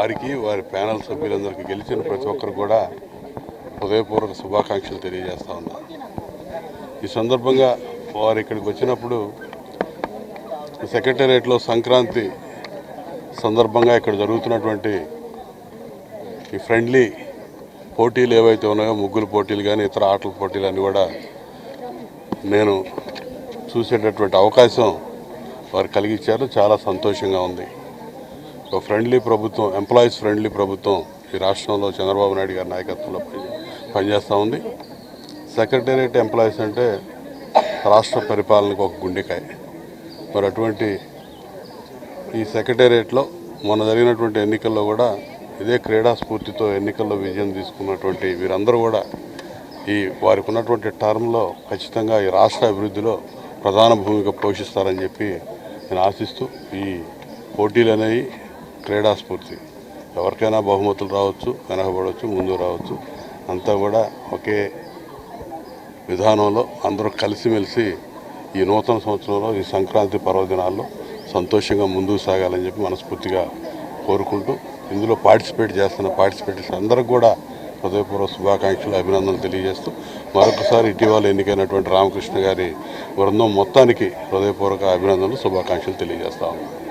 వారికి వారి ప్యానెల్ సభ్యులందరికీ గెలిచిన ప్రతి ఒక్కరు కూడా హృదయపూర్వక శుభాకాంక్షలు తెలియజేస్తా ఉన్నా. ఈ సందర్భంగా వారు ఇక్కడికి వచ్చినప్పుడు సెక్రటేరియట్లో సంక్రాంతి సందర్భంగా ఇక్కడ జరుగుతున్నటువంటి ఈ ఫ్రెండ్లీ పోటీలు ఏవైతే ఉన్నాయో, ముగ్గులు పోటీలు కానీ ఇతర ఆటల పోటీలు అన్నీ కూడా నేను చూసేటటువంటి అవకాశం వారు కలిగించారు. చాలా సంతోషంగా ఉంది. ఒక ఫ్రెండ్లీ ప్రభుత్వం, ఎంప్లాయీస్ ఫ్రెండ్లీ ప్రభుత్వం ఈ రాష్ట్రంలో చంద్రబాబు నాయుడు గారి నాయకత్వంలో పనిచేస్తూ ఉంది. సెక్రటేరియట్ ఎంప్లాయీస్ అంటే రాష్ట్ర పరిపాలనకు ఒక గుండెకాయ. మరి అటువంటి ఈ సెక్రటేరియట్లో మొన్న జరిగినటువంటి ఎన్నికల్లో కూడా ఇదే క్రీడా స్ఫూర్తితో ఎన్నికల్లో విజయం తీసుకున్నటువంటి వీరందరూ కూడా వారికి ఉన్నటువంటి టర్మ్లో ఖచ్చితంగా ఈ రాష్ట్ర అభివృద్ధిలో ప్రధాన భూమిక పోషిస్తారని చెప్పి నేను ఆశిస్తూ, ఈ పోటీలు అనేవి క్రీడా స్ఫూర్తి, ఎవరికైనా బహుమతులు రావచ్చు, వెనకబడవచ్చు, ముందు రావచ్చు, అంతా కూడా ఒకే విధానంలో అందరూ కలిసిమెలిసి ఈ నూతన సంవత్సరంలో ఈ సంక్రాంతి పర్వదినాల్లో సంతోషంగా ముందుకు సాగాలని చెప్పి మనస్ఫూర్తిగా కోరుకుంటూ, ఇందులో పార్టిసిపేటర్స్ అందరికి కూడా హృదయపూర్వక శుభాకాంక్షలు, అభినందనలు తెలియజేస్తూ మరొకసారి ఇటీవల ఎన్నికైనటువంటి రామకృష్ణ గారి బృందం మొత్తానికి హృదయపూర్వక అభినందనలు, శుభాకాంక్షలు తెలియజేస్తా ఉన్నాను.